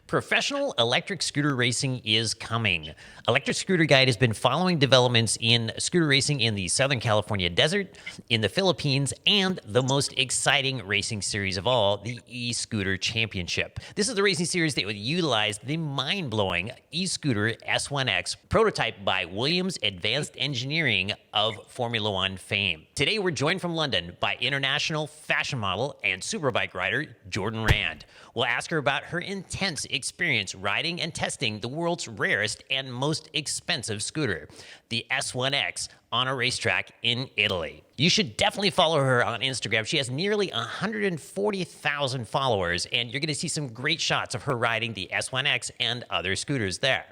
Professional electric scooter racing is coming. Electric Scooter Guide has been following developments in scooter racing in the Southern California desert, in the Philippines, and the most exciting racing series of all, the eSkooter Championship. This is the racing series that would utilize the mind-blowing eSkooter S1X, prototyped by Williams Advanced Engineering of Formula One fame. Today, we're joined from London by international fashion model and superbike rider Jordan Rand. We'll ask her about her intense experience riding and testing the world's rarest and most expensive scooter, the S1X, on a racetrack in Italy. You should definitely follow her on Instagram. She has nearly 140,000 followers, and you're going to see some great shots of her riding the S1X and other scooters there.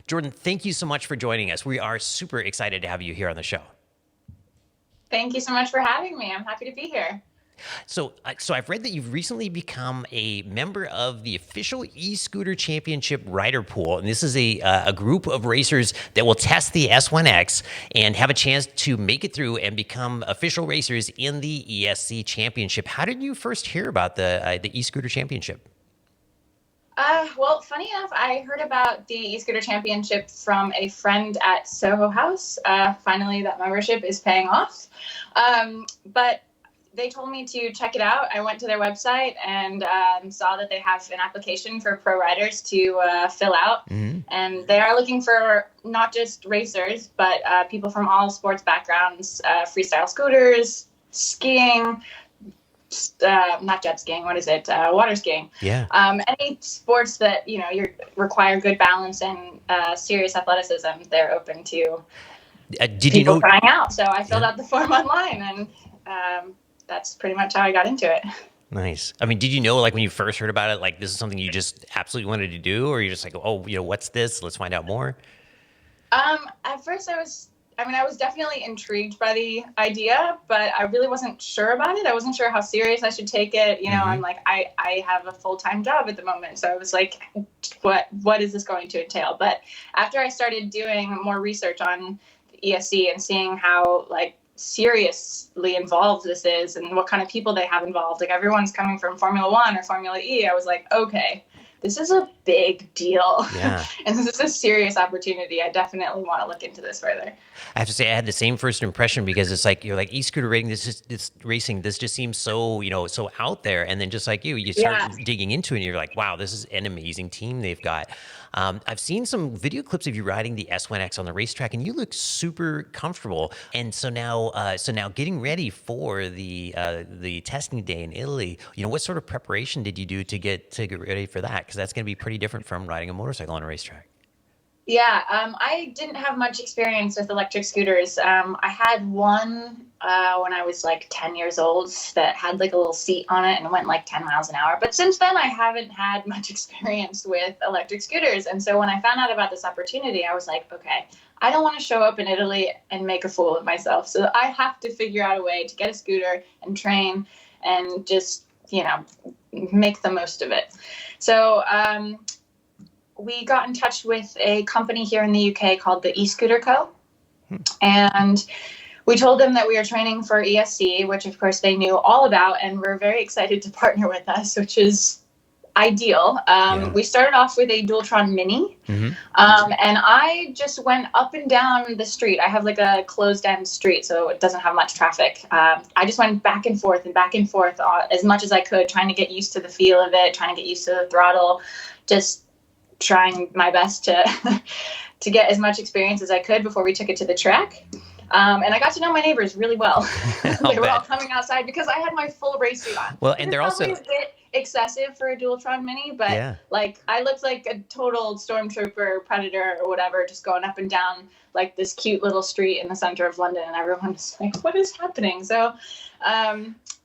Jordan, thank you so much for joining us. We are super excited to have you here on the show. Thank you so much for having me. I'm happy to be here. So I've read that you've recently become a member of the official eSkooter Championship rider pool, and this is a group of racers that will test the S1X and have a chance to make it through and become official racers in the ESC Championship. How did you first hear about the eSkooter Championship? Well, funny enough, I heard about the eSkooter Championship from a friend at Soho House. Finally, that membership is paying off. But they told me to check it out. I went to their website and saw that they have an application for pro riders to fill out. Mm-hmm. And they are looking for not just racers, but people from all sports backgrounds, freestyle scooters, skiing, not jet skiing, what is it? Water skiing. Yeah. Any sports that, you require good balance and serious athleticism, they're open to people trying out. So I filled out the form online, and that's pretty much how I got into it. Nice. I mean, did you know, like, when you first heard about it, like, this is something you just absolutely wanted to do, or you're just like, oh, what's this? Let's find out more? At first I was definitely intrigued by the idea, but I really wasn't sure about it. I wasn't sure how serious I should take it. Mm-hmm. I'm like, I have a full-time job at the moment. So I was like, what is this going to entail? But after I started doing more research on ESC and seeing how, like, seriously involved this is and what kind of people they have involved, like, everyone's coming from Formula One or Formula E, I was like, okay, this is a big deal. Yeah. And this is a serious opportunity. I definitely want to look into this further. I have to say, I had the same first impression, because it's like, you're like, eSkooter racing, this just seems so, so out there. And then just like you start digging into it, and you're like, wow, this is an amazing team they've got. I've seen some video clips of you riding the S1X on the racetrack, and you look super comfortable. And so now getting ready for the testing day in Italy, what sort of preparation did you do to get ready for that? Because that's going to be pretty different from riding a motorcycle on a racetrack. Yeah, I didn't have much experience with electric scooters. I had one when I was like 10 years old that had like a little seat on it and went like 10 miles an hour. But since then, I haven't had much experience with electric scooters. And so when I found out about this opportunity, I was like, okay, I don't want to show up in Italy and make a fool of myself. So I have to figure out a way to get a scooter and train and just, make the most of it. So we got in touch with a company here in the UK called the eSkooter Co. And we told them that we were training for ESC, which of course they knew all about, and were very excited to partner with us, which is ideal. We started off with a Dualtron Mini, and I just went up and down the street. I have like a closed-end street, so it doesn't have much traffic. I just went back and forth as much as I could, trying to get used to the feel of it, trying to get used to the throttle, just trying my best to get as much experience as I could before we took it to the track. And I got to know my neighbors really well. They were all coming outside because I had my full race suit on. Well, and they're also a bit excessive for a Dualtron Mini, but like I looked like a total stormtrooper, predator, or whatever, just going up and down like this cute little street in the center of London, and everyone was like, "What is happening?" So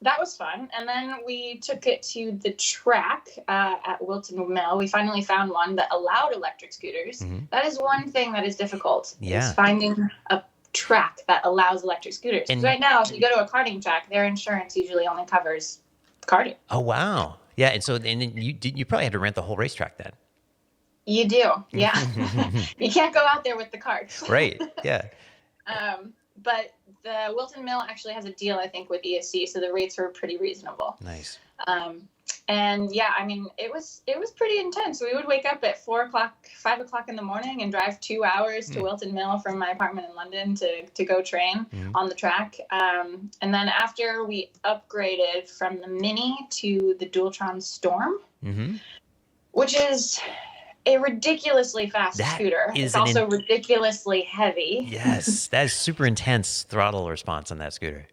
that was fun. And then we took it to the track at Wilton Mill. We finally found one that allowed electric scooters. Mm-hmm. That is one thing that is difficult. Is finding a track that allows electric scooters. And right now, if you go to a karting track, their insurance usually only covers karting. Oh, wow. Yeah, and then you probably had to rent the whole racetrack then. You do, yeah. You can't go out there with the carts. Right, yeah. But the Wilton Mill actually has a deal, I think, with ESC, so the rates were pretty reasonable. Nice. And yeah, I mean, it was pretty intense. We would wake up at 4 o'clock, 5 o'clock in the morning and drive 2 hours to Wilton Mill from my apartment in London to go train on the track. And then after we upgraded from the Mini to the Dualtron Storm, which is a ridiculously fast scooter. It's also ridiculously heavy. Yes, that is super intense throttle response on that scooter.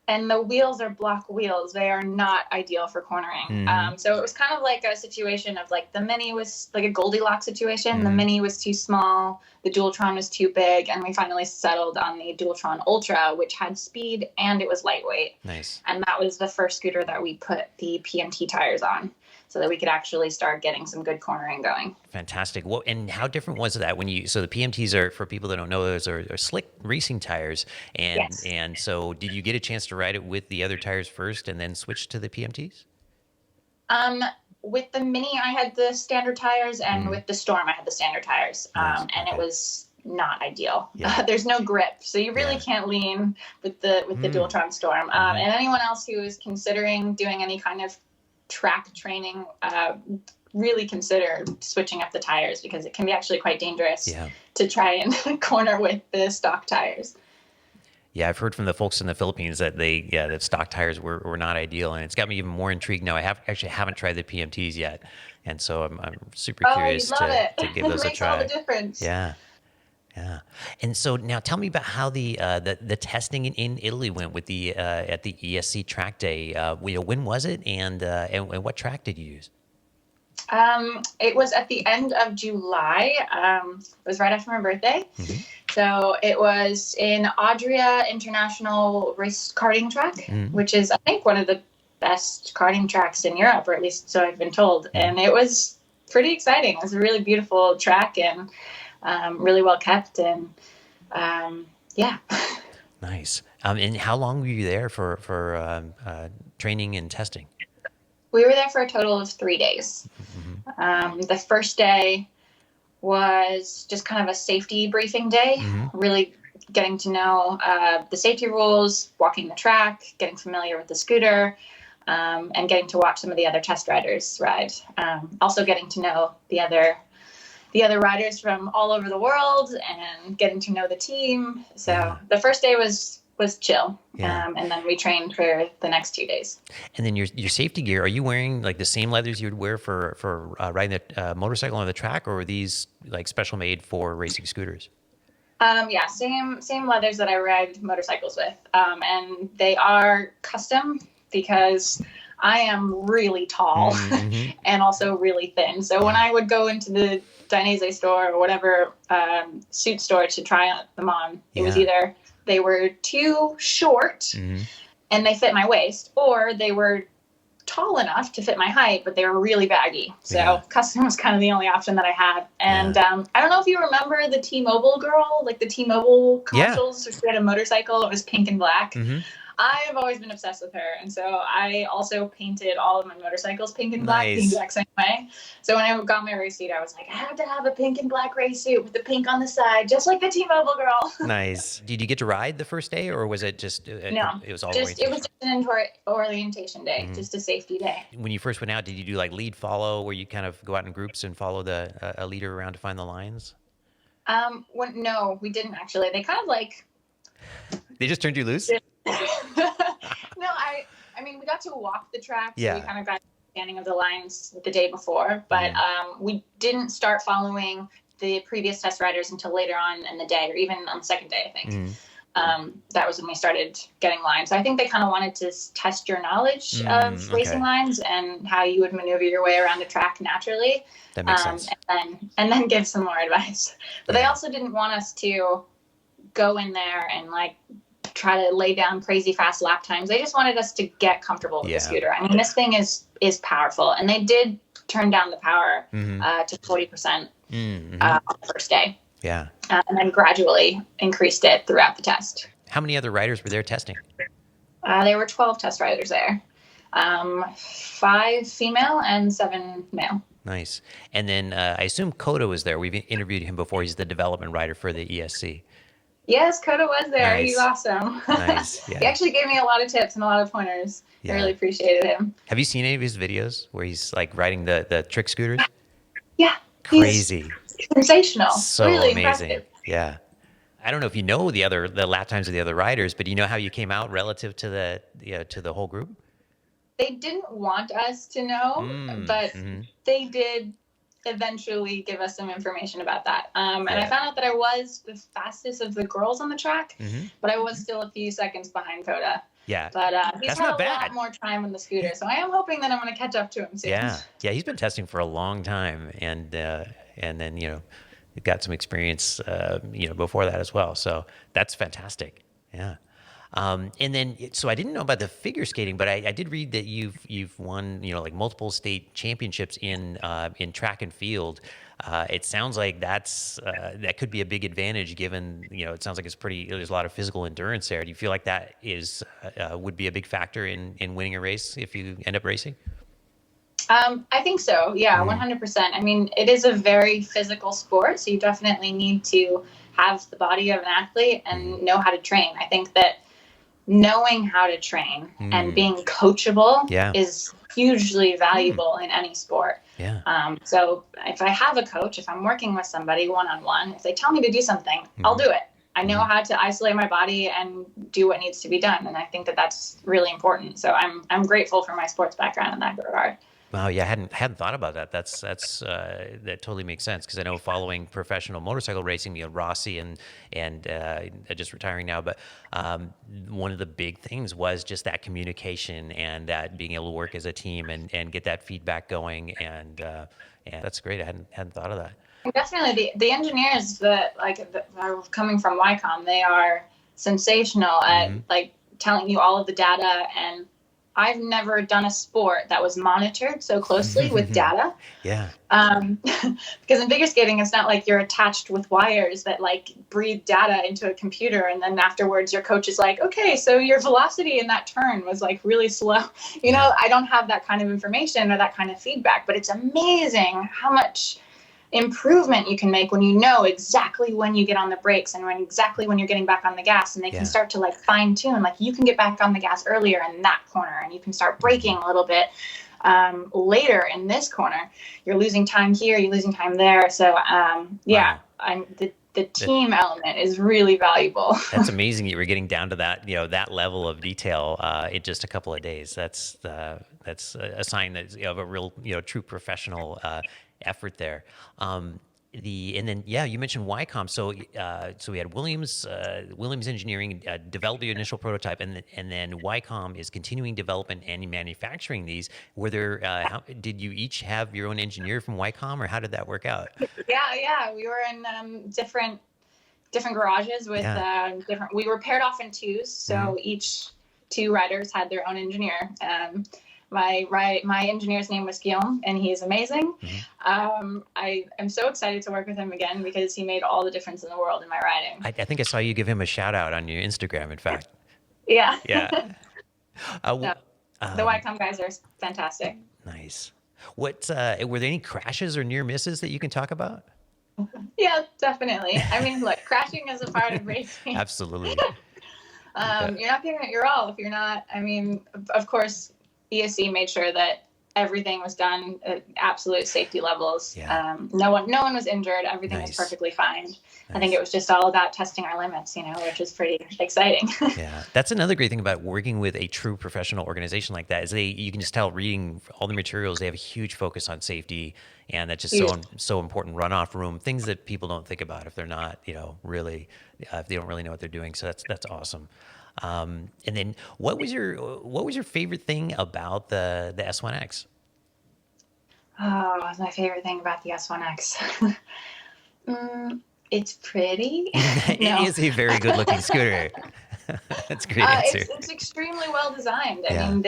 And the wheels are block wheels. They are not ideal for cornering. So it was kind of like a situation of like the Mini was like a Goldilocks situation. The Mini was too small. The Dualtron was too big. And we finally settled on the Dualtron Ultra, which had speed and it was lightweight. Nice. And that was the first scooter that we put the PMT tires on, so that we could actually start getting some good cornering going. Fantastic. Well, and how different was that so the PMTs are, for people that don't know, those are slick racing tires. And Yes. And so did you get a chance to ride it with the other tires first and then switch to the PMTs? With the Mini, I had the standard tires, and with the Storm, I had the standard tires. Nice. And it was not ideal. Yeah. There's no grip, so you really can't lean with the Dualtron Storm. And anyone else who is considering doing any kind of track training, really consider switching up the tires, because it can be actually quite dangerous to try and corner with the stock tires. Yeah, I've heard from the folks in the Philippines that that stock tires were not ideal, and it's got me even more intrigued now. I haven't tried the PMTs yet, and so I'm super curious to give those a try. It makes all the difference. Yeah. And so now tell me about how the testing in Italy went with the at the ESC track day. When was it, and what track did you use? It was at the end of July. It was right after my birthday. So it was in Adria International Race Karting Track, which is, I think, one of the best karting tracks in Europe, or at least so I've been told. And it was pretty exciting. It was a really beautiful track and really well kept. And yeah. Nice. And how long were you there for training and testing? We were there for a total of 3 days. The first day was just kind of a safety briefing day, really getting to know the safety rules, walking the track, getting familiar with the scooter, and getting to watch some of the other test riders ride. Also getting to know the other riders from all over the world and getting to know the team. So the first day was chill. And then we trained for the next 2 days. And then your safety gear, are you wearing like the same leathers you would wear for riding a motorcycle on the track, or were these like special made for racing scooters? Yeah, same leathers that I ride motorcycles with. And they are custom because I am really tall and also really thin. So when I would go into the Dainese store or whatever suit store to try them on, it was either they were too short and they fit my waist, or they were tall enough to fit my height, but they were really baggy. So custom was kind of the only option that I had. And I don't know if you remember the T-Mobile girl, like the T-Mobile commercials. She had a motorcycle. It was pink and black. I have always been obsessed with her. And so I also painted all of my motorcycles pink and black the exact same way. So when I got my race suit, I was like, I have to have a pink and black race suit with the pink on the side, just like the T-Mobile girl. Nice. Did you get to ride the first day, or was it just, no, it was all it was just an orientation day, just a safety day. When you first went out, did you do like lead follow, where you kind of go out in groups and follow a leader around to find the lines? No, we didn't actually. They kind of like... They just turned you loose? No, I mean, we got to walk the track, so we kind of got understanding of the lines the day before, but we didn't start following the previous test riders until later on in the day, or even on the second day, I think. That was when we started getting lines. So I think they kind of wanted to test your knowledge of racing lines and how you would maneuver your way around the track naturally. That makes sense. And then give some more advice. But they also didn't want us to go in there and like try to lay down crazy fast lap times. They just wanted us to get comfortable with the scooter. I mean, this thing is powerful, and they did turn down the power to 40% on the first day. Yeah. And then gradually increased it throughout the test. How many other riders were there testing? There were 12 test riders there. 5 female and 7 male. Nice. And then I assume Kodo was there. We've interviewed him before. He's the development rider for the ESC. Yes, Coda was there. He's Nice. awesome. Nice. He Yeah. actually gave me a lot of tips and a lot of pointers. I really Yeah. appreciated him. Have you seen any of his videos where he's like riding the trick scooters? Yeah, he's Crazy. sensational. So Really amazing. impressive. Yeah. I don't know if you know the lap times of the other riders, but you know how you came out relative to the whole group? They didn't want us to know, Mm. but Hmm. they did eventually give us some information about that. And I Yeah. found out that I was the fastest of the girls on the track, Hmm. but I was still a few seconds behind Coda. Yeah. But he's That's had not a lot bad. more time on the scooter, so I am hoping that I'm going to catch up to him soon. Yeah. Yeah. He's been testing for a long time, and then got some experience before that as well. So that's fantastic. Yeah. And then, so I didn't know about the figure skating, but I did read that you've won, like multiple state championships in track and field. It sounds like that could be a big advantage, given it sounds like there's a lot of physical endurance there. Do you feel like that would be a big factor in winning a race if you end up racing? I think so. Yeah, Mm. 100%. I mean, it is a very physical sport, so you definitely need to have the body of an athlete Mm. and know how to train. I think that knowing how to train and Mm. being coachable Yeah. is hugely Mm. valuable in any sport. Yeah. So if I have a coach, if I'm working with somebody one-on-one, if they tell me to do something, I'll Mm. do it. I know Mm. how to isolate my body and do what needs to be done, and I think that that's really important. So I'm grateful for my sports background in that regard. Wow, yeah, I hadn't thought about that. That totally makes sense, because I know, following professional motorcycle racing, Rossi and just retiring now, but one of the big things was just that communication and that being able to work as a team and get that feedback going, and that's great. I hadn't thought of that. Definitely, the engineers that are coming from YCOM, they are sensational at Hmm. like telling you all of the data. And I've never done a sport that was monitored so closely with data. Yeah. Because in figure skating, it's not like you're attached with wires that like breathe data into a computer, and then afterwards your coach is like, okay, so your velocity in that turn was like really slow. Yeah. I don't have that kind of information or that kind of feedback, but it's amazing how much improvement you can make when you know exactly when you get on the brakes and exactly when you're getting back on the gas, and they Yeah. can start to like fine tune, like you can get back on the gas earlier in that corner, and you can start braking a little bit later in this corner. You're losing time here, you're losing time there. So yeah, Wow. the team element is really valuable. That's amazing that we're getting down to that level of detail in just a couple of days. That's a sign that of a real true professional effort there. And then you mentioned YCOM. So we had Williams Engineering develop the initial prototype, and then YCOM is continuing development and manufacturing these. Were there did you each have your own engineer from YCOM, or how did that work out? Yeah, we were in different garages with Yeah. different. We were paired off in twos, so Hmm. each two riders had their own engineer. My engineer's name was Guillaume, and he is amazing. I am so excited to work with him again because he made all the difference in the world in my riding. I think I saw you give him a shout out on your Instagram, in fact. Yeah. Yeah. No, the YCOM guys are fantastic. Nice. What were there any crashes or near misses that you can talk about? Yeah, definitely. I mean, look, crashing is a part of racing. Absolutely. You're not giving it your all if you're not. I mean, of course, ESC made sure that everything was done at absolute safety levels. Yeah. No one was injured. Everything Nice. was perfectly fine. Nice. I think it was just all about testing our limits, which is pretty exciting. Yeah, that's another great thing about working with a true professional organization like that, is you can just tell, reading all the materials, they have a huge focus on safety, and that's just so important. Runoff room, things that people don't think about if they're not, really, if they don't really know what they're doing. So that's awesome. And then what was your favorite thing about the S1X? Oh, my favorite thing about the S1X. It's pretty. It is a very good looking scooter. That's a great answer. It's extremely well designed. I Yeah. mean,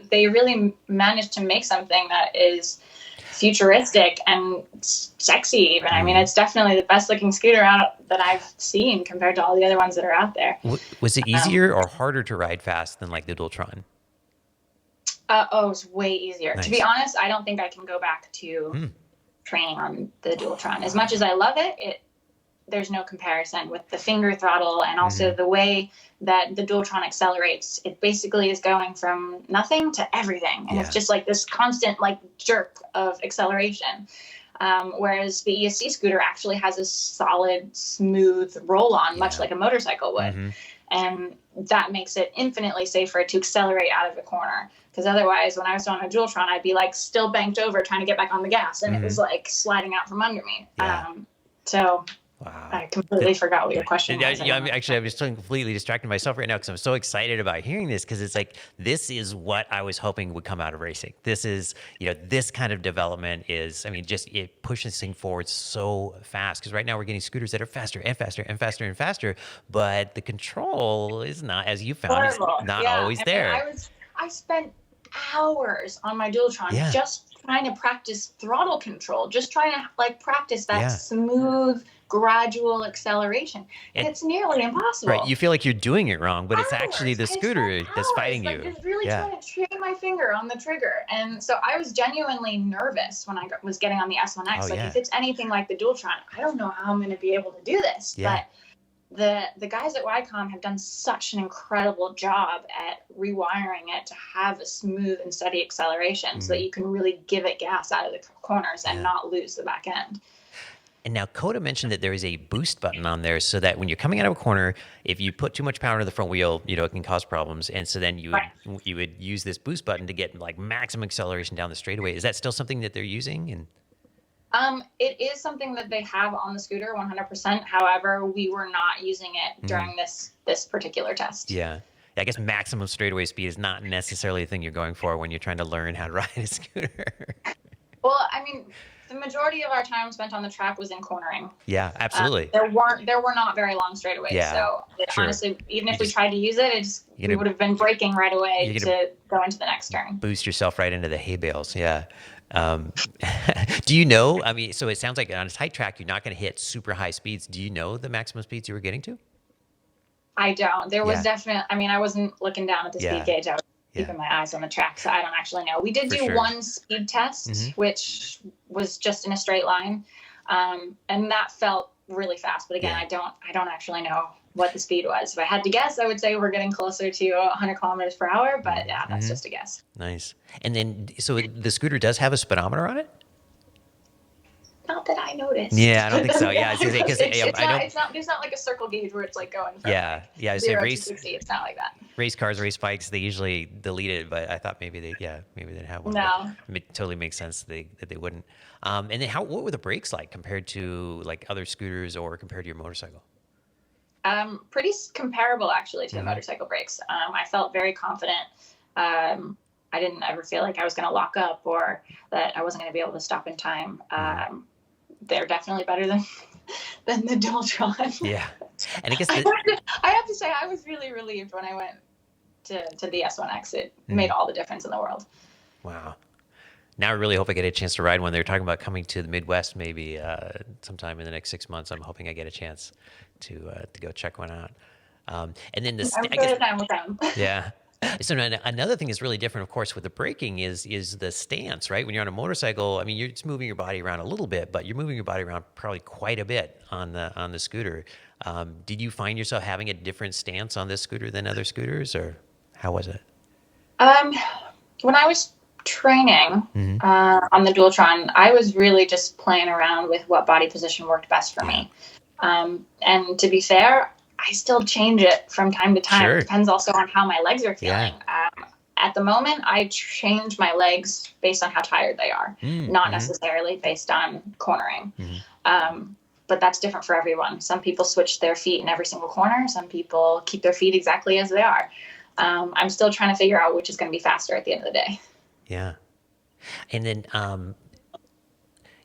they really managed to make something that is futuristic and sexy even. I mean, it's definitely the best looking scooter out that I've seen compared to all the other ones that are out there. Was it easier or harder to ride fast than like the Dualtron? It's way easier. Nice. To be honest, I don't think I can go back to training on the Dualtron. As much as I love it, there's no comparison with the finger throttle, and also Hmm. the way that the Dualtron accelerates. It basically is going from nothing to everything, and it's Yeah. just like this constant like jerk of acceleration. Whereas the ESC scooter actually has a solid, smooth roll on, much Yeah. like a motorcycle would. Hmm. And that makes it infinitely safer to accelerate out of a corner. Because otherwise, when I was on a Dualtron, I'd be like still banked over trying to get back on the gas, and it was Hmm. like sliding out from under me. Yeah. So Wow. I completely forgot what your question Yeah, was. I yeah, don't know. I'm just completely distracting myself right now because I'm so excited about hearing this because it's like this is what I was hoping would come out of racing. This is, this kind of development is, I mean, just it pushes things forward so fast because right now we're getting scooters that are faster and faster and faster and faster, but the control is not, as you found, is Horrible. not Yeah. always I mean, there. I spent hours on my Dualtron Yeah, just trying to practice throttle control, just trying to like practice that yeah. smooth, gradual acceleration. And And it's nearly right, impossible. you feel like you're doing it wrong, but it's actually Hours. the I spent scooter that's hours fighting like you. just really Yeah. trying to train my finger on the trigger. And so I was genuinely nervous when I was getting on the S1X. Oh Like yeah. if it's anything like the Dualtron, I don't know how I'm going to be able to do this. Yeah. But the guys at YCOM have done such an incredible job at rewiring it to have a smooth and steady acceleration so that Mhm. you can really give it gas out of the corners and Yeah. not lose the back end. And now Coda mentioned that there is a boost button on there so that when you're coming out of a corner, if you put too much power into the front wheel, it can cause problems. And so then Right. you would use this boost button to get like maximum acceleration down the straightaway. Is that still something that they're using? And It is something that they have on the scooter 100%. However, we were not using it during this particular test. yeah. I guess maximum straightaway speed is not necessarily the thing you're going for when you're trying to learn how to ride a scooter. Well, I mean, the majority of our time spent on the track was in cornering. Yeah, absolutely. There were not very long straightaways. Yeah, So sure. honestly, even if You we just- tried to use it, You're we gonna- would have been braking right away you're gonna- to go into the next turn. Boost yourself right into the hay bales. Yeah. Do you know? I mean, so it sounds like on a tight track, you're not going to hit super high speeds. Do you know the maximum speeds you were getting to? I don't. There was Yeah. definitely, I mean, I wasn't looking down at the Yeah. speed gauge. I was Yeah. keeping my eyes on the track, so I don't actually know. We did For do sure. one speed test, Mhm. which was just in a straight line, and that felt really fast. But again, Yeah. I don't actually know what the speed was. If I had to guess, I would say we're getting closer to 100 kilometers per hour. But yeah, that's just a guess. Nice. And then, so the scooter does have a speedometer on it? Not that I noticed. Yeah, I don't think so. Yeah, I was gonna say, 'cause, it's, I know- it's not. There's not like a circle gauge where it's like going from Yeah. Yeah. I say 0 to race 60. It's not like that. cars, race bikes, they usually delete it, but I thought maybe they'd have one. No. But it totally makes sense that they wouldn't. And then what were the brakes like compared to like other scooters or compared to your motorcycle? Pretty comparable actually to the Mhm. motorcycle brakes. I felt very confident. I didn't ever feel like I was going to lock up or that I wasn't going to be able to stop in time. They're definitely better than the Dualtron. Yeah. And I guess I have to say I was really relieved when I went to the S1X. It made all the difference in the world. wow. Now I really hope I get a chance to ride one. They're talking about coming to the Midwest maybe sometime in the next 6 months. I'm hoping I get a chance to go check one out. And then this, I'm I sure guess, time will come. yeah. So another thing that's really different, of course, with the braking is the stance, right? When you're on a motorcycle, I mean, you're just moving your body around a little bit, but you're moving your body around probably quite a bit on the scooter. Did you find yourself having a different stance on this scooter than other scooters, or how was it? When I was training on the Dualtron, I was really just playing around with what body position worked best for me. And to be fair, I still change it from time to time. Sure. It depends also on how my legs are feeling. Yeah. At the moment, I change my legs based on how tired they are, not necessarily based on cornering. But that's different for everyone. Some people switch their feet in every single corner. Some people keep their feet exactly as they are. I'm still trying to figure out which is going to be faster at the end of the day. Yeah. And then,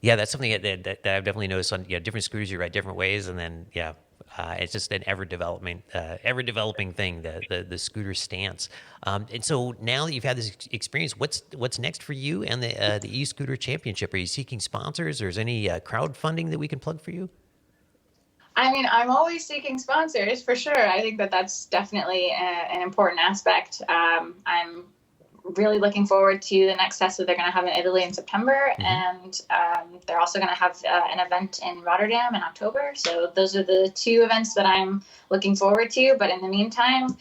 yeah, that's something that I've definitely noticed on different scooters. You ride different ways, and then it's just an ever developing thing. The scooter stance. And so now that you've had this experience, what's next for you and the eSkooter Championship? Are you seeking sponsors, or is any crowdfunding that we can plug for you? I mean, I'm always seeking sponsors for sure. I think that's definitely an important aspect. I'm really looking forward to the next test that they're going to have in Italy in September. And they're also going to have an event in Rotterdam in October. So those are the 2 events that I'm looking forward to. But in the meantime,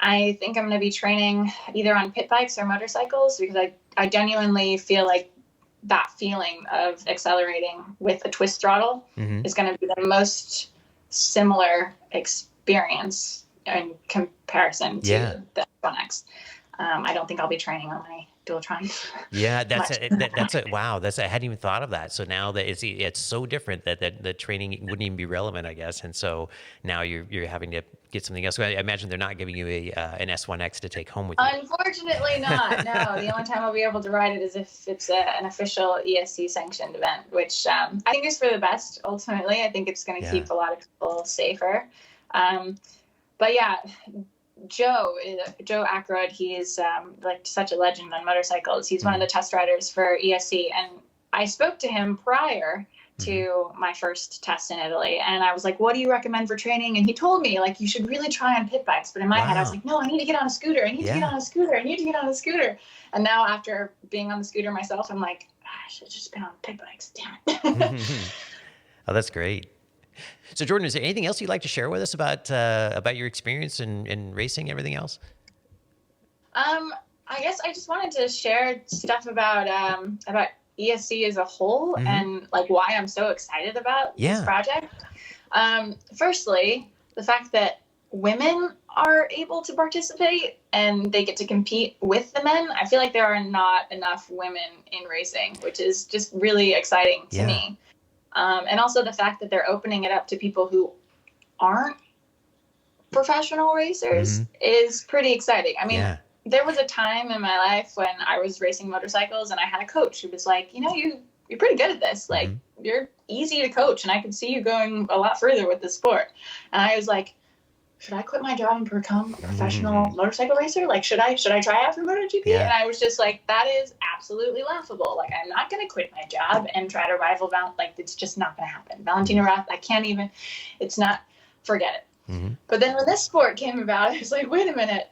I think I'm going to be training either on pit bikes or motorcycles, because I genuinely feel like that feeling of accelerating with a twist throttle is going to be the most similar experience in comparison to the F1X. I don't think I'll be training on my Dualtron. Yeah, wow. I hadn't even thought of that. So now that it's so different that the training wouldn't even be relevant, I guess. And so now you're having to get something else. So I imagine they're not giving you an S1X to take home with you. Unfortunately not. No, the only time I'll be able to ride it is if it's an official ESC sanctioned event, which I think is for the best. Ultimately, I think it's going to keep a lot of people safer. But yeah, Joe Ackroyd, he's like such a legend on motorcycles. He's one of the test riders for ESC, and I spoke to him prior to my first test in Italy, and I was like, what do you recommend for training? And he told me, like, you should really try on pit bikes. But in my head I was like, no, I need to get on a scooter. I need to get on a scooter. And now after being on the scooter myself, I'm like, I should have just been on pit bikes, damn it. Oh, that's great. So Jordan, is there anything else you'd like to share with us about your experience in racing, everything else? I guess I just wanted to share stuff about ESC as a whole and like why I'm so excited about this project. Firstly, the fact that women are able to participate and they get to compete with the men. I feel like there are not enough women in racing, which is just really exciting to me. And also the fact that they're opening it up to people who aren't professional racers is pretty exciting. I mean, there was a time in my life when I was racing motorcycles and I had a coach who was like, you know, you're pretty good at this. Like, you're easy to coach, and I could see you going a lot further with the sport. And I was like, should I quit my job and become a professional motorcycle racer? Like, should I try out for MotoGP? And I was just like, that is absolutely laughable. Like, I'm not going to quit my job and try to rival like, it's just not going to happen. Valentina Roth, I can't even, it's not, forget it. But then when this sport came about, I was like, wait a minute.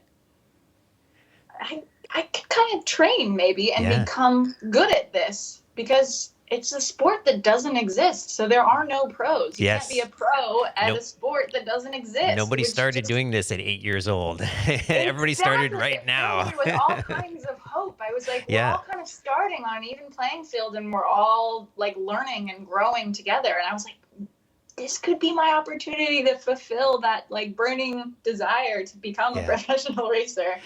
I could kind of train maybe and become good at this, because it's a sport that doesn't exist. So there are no pros. You can't be a pro at a sport that doesn't exist. Nobody started doing this at 8 years old. Everybody started right now. With all kinds of hope. I was like, we're all kind of starting on an even playing field, and we're all like learning and growing together. And I was like, this could be my opportunity to fulfill that like burning desire to become a professional racer.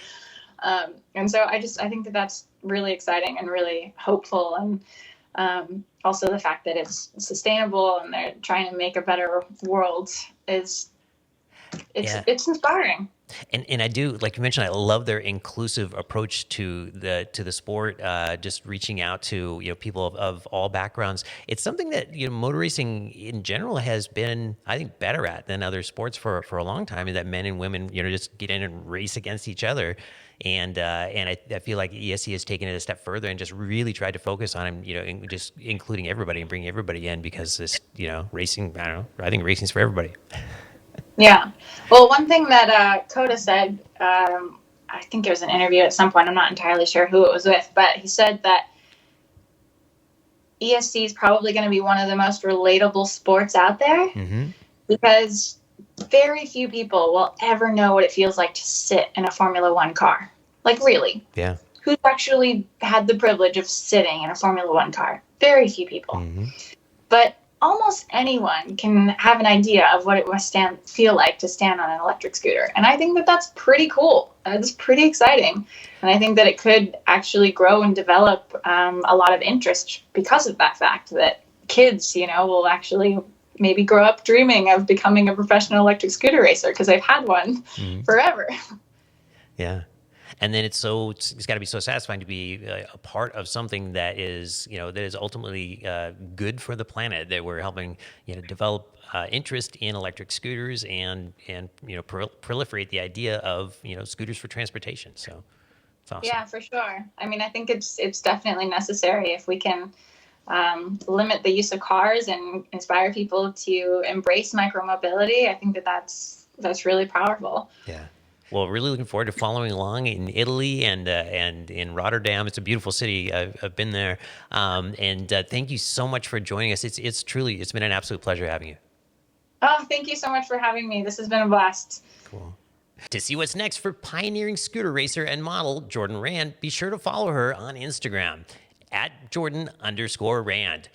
And so I think that that's really exciting and really hopeful. And also the fact that it's sustainable and they're trying to make a better world it's inspiring. And I do, like you mentioned, I love their inclusive approach to the sport, just reaching out to, you know, people of all backgrounds. It's something that, you know, motor racing in general has been, I think, better at than other sports for a long time, and that men and women, you know, just get in and race against each other. And I feel like ESC has taken it a step further and just really tried to focus on, you know, just including everybody and bringing everybody in, because this, you know, racing, I don't know, I think racing's for everybody. Yeah. Well, one thing that Coda said, I think there was an interview at some point, I'm not entirely sure who it was with, but he said that ESC is probably going to be one of the most relatable sports out there, because very few people will ever know what it feels like to sit in a Formula One car. Like, really? Yeah. Who's actually had the privilege of sitting in a Formula One car? Very few people. But almost anyone can have an idea of what it must feel like to stand on an electric scooter. And I think that that's pretty cool. It's pretty exciting. And I think that it could actually grow and develop a lot of interest because of that fact that kids, you know, will actually maybe grow up dreaming of becoming a professional electric scooter racer because they've had one forever. Yeah. And then it's got to be so satisfying to be a part of something that is, you know, that is ultimately good for the planet, that we're helping, you know, develop interest in electric scooters and you know, proliferate the idea of, you know, scooters for transportation. So it's awesome. Yeah, for sure. I mean, I think it's definitely necessary if we can limit the use of cars and inspire people to embrace micromobility. I think that that's really powerful. Yeah. Well, really looking forward to following along in Italy and in Rotterdam. It's a beautiful city. I've been there. And thank you so much for joining us. It's truly, it's been an absolute pleasure having you. Oh, thank you so much for having me. This has been a blast. Cool. To see what's next for pioneering scooter racer and model Jordan Rand, be sure to follow her on Instagram at Jordan_Rand.